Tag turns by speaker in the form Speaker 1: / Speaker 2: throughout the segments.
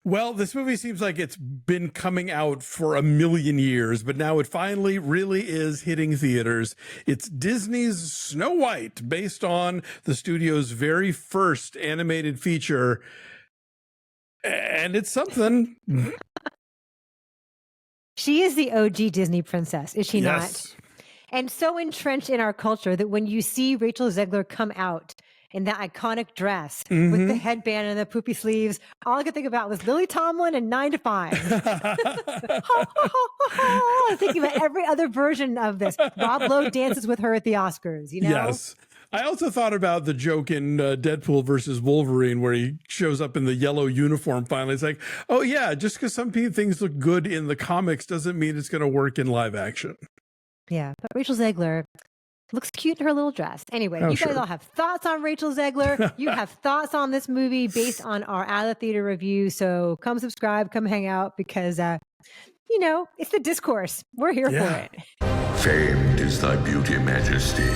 Speaker 1: Well, this movie seems like it's been coming out for a million years, but now it finally really is hitting theaters. It's Disney's Snow White, based on the studio's very first animated feature. And it's something.
Speaker 2: She is the OG Disney princess, is she
Speaker 1: Yes.
Speaker 2: not? And so entrenched in our culture that when you see Rachel Zegler come out in that iconic dress with the headband and the poopy sleeves, all I could think about was Lily Tomlin and 9 to 5. I'm thinking about every other version of this. Rob Lowe dances with her at the Oscars, you know?
Speaker 1: Yes. I also thought about the joke in Deadpool versus Wolverine where he shows up in the yellow uniform finally. It's like, oh, yeah, just because some things look good in the comics doesn't mean it's going to work in live action.
Speaker 2: Yeah, but Rachel Zegler looks cute in her little dress. Anyway, you guys all have thoughts on Rachel Zegler. You have thoughts on this movie based on our Out of Theater review. So come subscribe, come hang out because, you know, it's the discourse. We're here for it.
Speaker 3: Famed is thy beauty, majesty.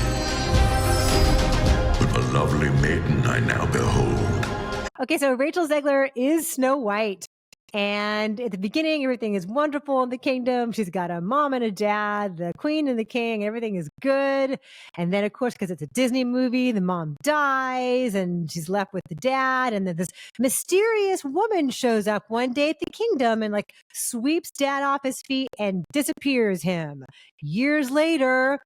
Speaker 3: But the lovely maiden I now behold.
Speaker 2: Okay, so Rachel Zegler is Snow White. And at the beginning, everything is wonderful in the kingdom. She's got a mom and a dad, the queen and the king. Everything is good. And then, of course, because it's a Disney movie, the mom dies and she's left with the dad. And then this mysterious woman shows up one day at the kingdom and like sweeps dad off his feet and disappears him. Years later,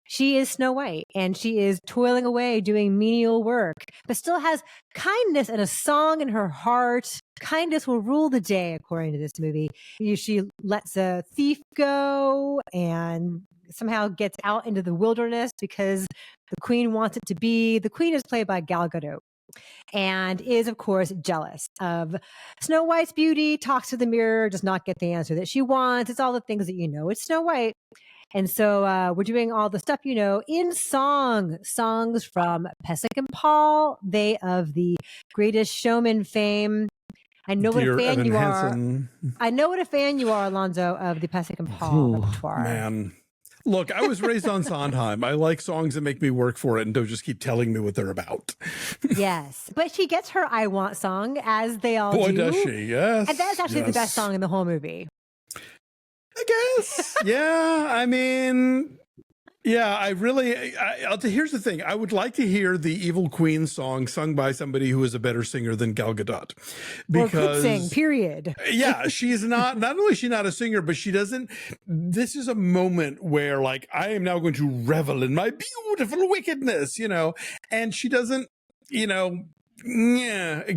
Speaker 2: she is Snow White and she is toiling away doing menial work, but still has kindness and a song in her heart. Kindness will rule the day, according to this movie. She lets a thief go and somehow gets out into the wilderness because the queen wants it to be. The queen is played by Gal Gadot and is, of course, jealous of Snow White's beauty, talks to the mirror, does not get the answer that she wants. It's all the things that you know. It's Snow White. And so we're doing all the stuff, you know, in songs from Pesach and Paul, they of the Greatest Showman fame. I know what a fan you are. I know what a fan you are, Alonso, of the Pesach and Paul repertoire.
Speaker 1: Man. Look, I was raised on Sondheim. I like songs that make me work for it and don't just keep telling me what they're about.
Speaker 2: Yes. But she gets her I Want song, as they all do.
Speaker 1: Boy, does she. Yes.
Speaker 2: And that's actually the best song in the whole movie.
Speaker 1: I guess. Yeah. I mean, yeah, here's the thing. I would like to hear the Evil Queen song sung by somebody who is a better singer than Gal Gadot.
Speaker 2: Because, or could sing, period.
Speaker 1: Yeah, she's not only is she not a singer, but she doesn't, this is a moment where like, I am now going to revel in my beautiful wickedness, you know, and she doesn't, you know,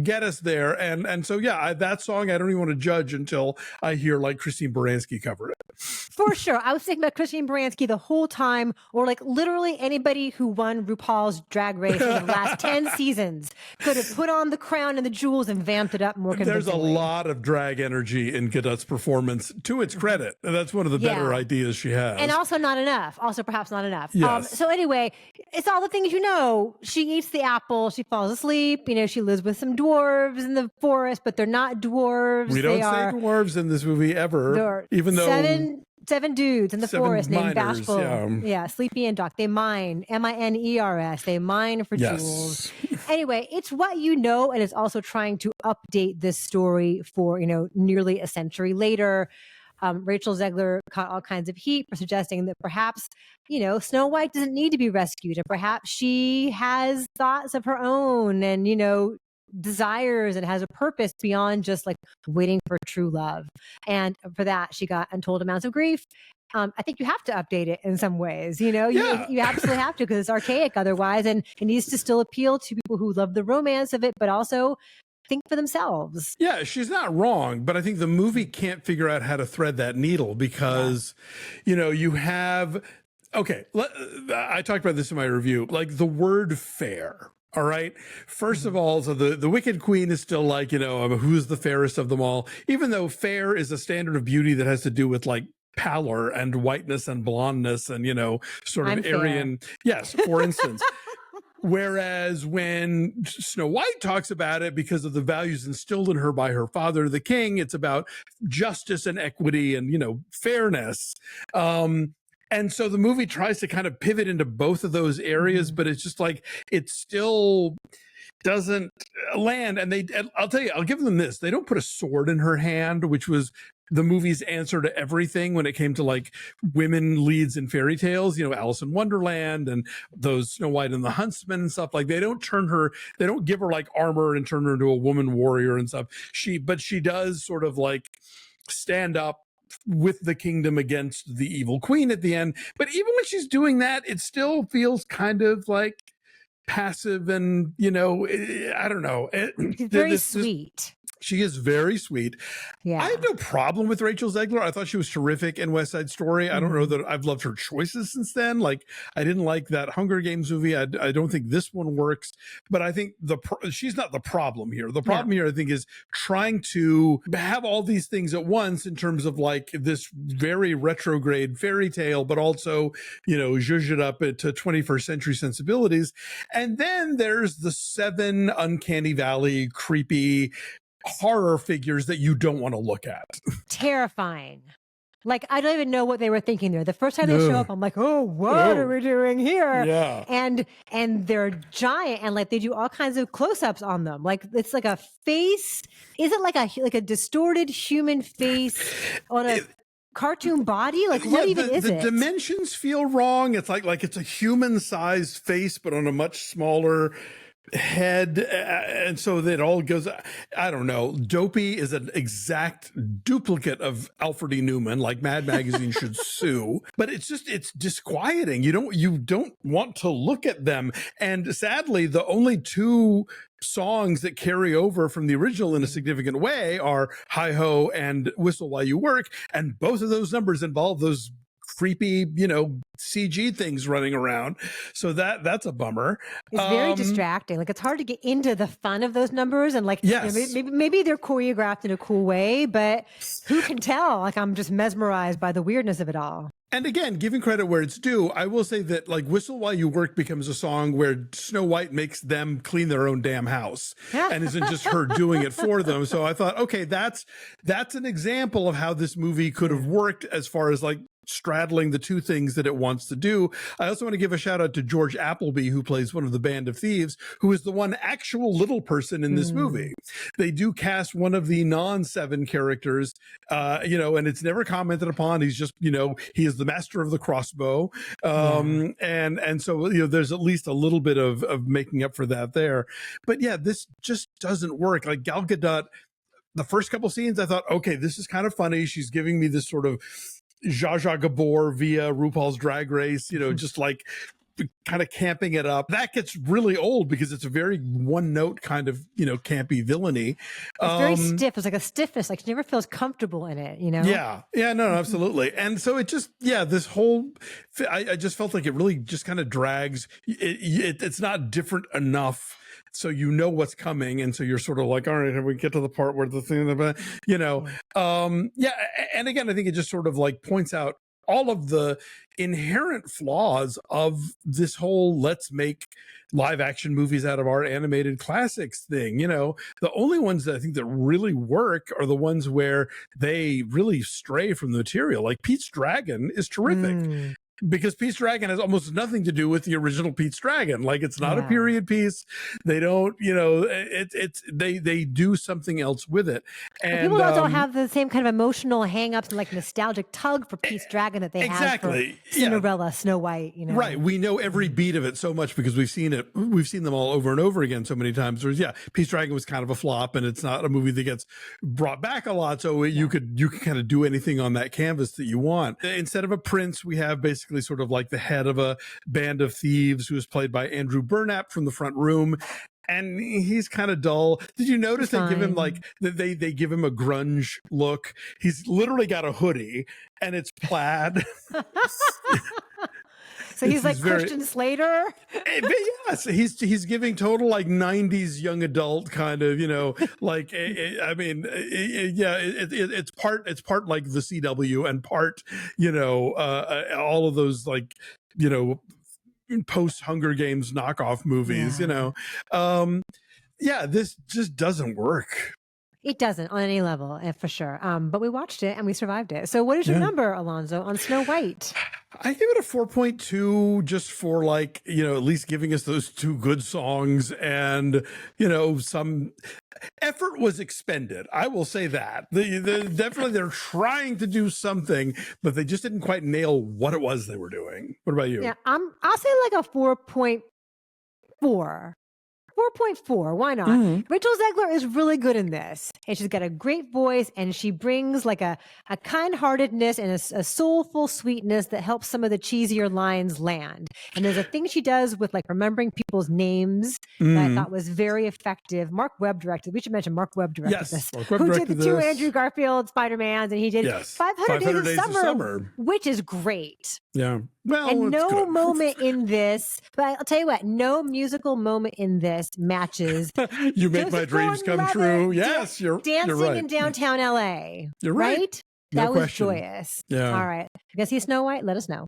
Speaker 1: get us there. And so, yeah, that song, I don't even want to judge until I hear like Christine Baranski cover it.
Speaker 2: For sure. I was thinking about Christine Baranski the whole time, or like literally anybody who won RuPaul's Drag Race in the last 10 seasons could have put on the crown and the jewels and vamped it up more convincingly.
Speaker 1: There's a lot of drag energy in Gadot's performance, to its credit. That's one of the better ideas she has.
Speaker 2: And also not enough. Also perhaps not enough.
Speaker 1: Yes.
Speaker 2: So anyway, it's all the things you know. She eats the apple. She falls asleep. You know, she lives with some dwarves in the forest, but they're not dwarves.
Speaker 1: We don't say dwarves in this movie ever, even though
Speaker 2: seven dudes in the forest named
Speaker 1: miners,
Speaker 2: Bashful, Sleepy and Doc. They mine, M-I-N-E-R-S. They mine for jewels. Anyway, it's what you know, and it's also trying to update this story for, you know, nearly a century later. Rachel Zegler caught all kinds of heat for suggesting that perhaps, you know, Snow White doesn't need to be rescued, and perhaps she has thoughts of her own and, you know, desires and has a purpose beyond just like waiting for true love. And for that, she got untold amounts of grief. I think you have to update it in some ways, you know, you absolutely have to, because it's archaic otherwise, and it needs to still appeal to people who love the romance of it, but also think for themselves.
Speaker 1: Yeah, she's not wrong, but I think the movie can't figure out how to thread that needle because, you know, you have, I talked about this in my review, like the word fair. All right. First of all, so the Wicked Queen is still like, you know, who's the fairest of them all, even though fair is a standard of beauty that has to do with like pallor and whiteness and blondness and, you know, sort of Aryan. Yes, for instance. Whereas when Snow White talks about it, because of the values instilled in her by her father, the king, it's about justice and equity and, you know, fairness. And so the movie tries to kind of pivot into both of those areas, but it's just like, it still doesn't land. And I'll tell you, I'll give them this. They don't put a sword in her hand, which was the movie's answer to everything when it came to like women leads in fairy tales, you know, Alice in Wonderland and those Snow White and the Huntsman and stuff. Like they don't give her like armor and turn her into a woman warrior and stuff. But she does sort of like stand up with the kingdom against the evil queen at the end. But even when she's doing that, it still feels kind of like passive and, you know, I don't know.
Speaker 2: She's very sweet.
Speaker 1: She is very sweet.
Speaker 2: Yeah.
Speaker 1: I have no problem with Rachel Zegler. I thought she was terrific in West Side Story. I don't know that I've loved her choices since then. Like, I didn't like that Hunger Games movie. I don't think this one works. But I think she's not the problem here. The problem here, I think, is trying to have all these things at once in terms of like this very retrograde fairy tale, but also, you know, zhuzh it up to 21st century sensibilities. And then there's the 7 uncanny valley, creepy horror figures that you don't want to look at.
Speaker 2: Terrifying. Like, I don't even know what they were thinking there. The first time they show up, I'm like, oh, what are we doing here?
Speaker 1: Yeah.
Speaker 2: And they're giant, and like they do all kinds of close-ups on them. Like it's like a face. Is it like a distorted human face on a cartoon body? Like what even is it?
Speaker 1: The dimensions feel wrong. It's like it's a human-sized face, but on a much smaller head, and so that all goes, I don't know. Dopey is an exact duplicate of Alfred E. Newman, like Mad Magazine should sue. But it's disquieting. You don't want to look at them. And sadly, the only 2 songs that carry over from the original in a significant way are Hi Ho and Whistle While You Work, and both of those numbers involve those creepy, you know, CG things running around. So that's a bummer.
Speaker 2: It's very distracting. Like it's hard to get into the fun of those numbers, and like,
Speaker 1: yes,
Speaker 2: you know, maybe they're choreographed in a cool way, but who can tell? Like I'm just mesmerized by the weirdness of it all.
Speaker 1: And again, giving credit where it's due, I will say that like Whistle While You Work becomes a song where Snow White makes them clean their own damn house and isn't just her doing it for them. So I thought, okay, that's an example of how this movie could have worked as far as like straddling the 2 things that it wants to do. I also want to give a shout out to George Appleby, who plays one of the Band of Thieves, who is the one actual little person in this movie. They do cast one of the non-7 characters, you know, and it's never commented upon. He's just, you know, he is the master of the crossbow. And so, you know, there's at least a little bit of making up for that there. But yeah, this just doesn't work. Like Gal Gadot, the first couple scenes, I thought, okay, this is kind of funny. She's giving me this sort of Zsa Zsa Gabor via RuPaul's Drag Race, you know, just like kind of camping it up. That gets really old because it's a very one note kind of, you know, campy villainy.
Speaker 2: It's very stiff. It's like a stiffness. Like she never feels comfortable in it, you know?
Speaker 1: Yeah, no, absolutely. And so it just, this whole, I just felt like it really just kind of drags. It's not different enough. So you know what's coming, and so you're sort of like, all right, we get to the part where the thing, you know, and again, I think it just sort of like points out all of the inherent flaws of this whole let's make live action movies out of our animated classics thing. You know, the only ones that I think that really work are the ones where they really stray from the material. Like Pete's Dragon is terrific. Because Pete's Dragon has almost nothing to do with the original Pete's Dragon. Like it's not a period piece. They don't, you know, they do something else with it. And
Speaker 2: people don't have the same kind of emotional hang-ups and like nostalgic tug for Pete's Dragon that they have for Cinderella, Snow White, you know.
Speaker 1: Right. We know every beat of it so much because we've seen it. We've seen them all over and over again so many times. Whereas, Pete's Dragon was kind of a flop, and it's not a movie that gets brought back a lot. So you could kind of do anything on that canvas that you want. Instead of a prince, we have basically sort of like the head of a band of thieves who is played by Andrew Burnap from The Front Room. And he's kind of dull. Did you notice they give him like they give him a grunge look? He's literally got a hoodie and it's plaid.
Speaker 2: So he's like Christian Slater.
Speaker 1: Yes, he's giving total like 90s young adult kind of, you know, like I mean, it's part like the CW and part, you know, all of those like, you know, post Hunger Games knockoff movies, you know. This just doesn't work.
Speaker 2: It doesn't on any level, for sure. But we watched it and we survived it. So what is your number, Alonso, on Snow White?
Speaker 1: I give it a 4.2 just for like, at least giving us those two good songs and, some effort was expended. I will say that. Definitely they're trying to do something, but they just didn't quite nail what it was they were doing. What about you?
Speaker 2: Yeah, I'll say like a 4.4. 4.4. Why not? Rachel Zegler is really good in this. And she's got a great voice and she brings like a kind-heartedness and a soulful sweetness that helps some of the cheesier lines land. And there's a thing she does with like remembering people's names that I thought was very effective. Marc Webb directed. We should mention Marc Webb directed this.
Speaker 1: Marc Webb
Speaker 2: who
Speaker 1: directed
Speaker 2: did the two
Speaker 1: this.
Speaker 2: Andrew Garfield Spider-Mans, and he did 500 Days of Summer, which is great.
Speaker 1: Yeah. Well,
Speaker 2: And no
Speaker 1: good.
Speaker 2: moment in this, but I'll tell you what, no musical moment in this matches.
Speaker 1: You make my dreams come true. Yes, you're
Speaker 2: dancing
Speaker 1: right.
Speaker 2: in downtown LA.
Speaker 1: You're right. No
Speaker 2: That was
Speaker 1: question.
Speaker 2: joyous.
Speaker 1: Yeah.
Speaker 2: All right. I guess he's Snow White. Let us know.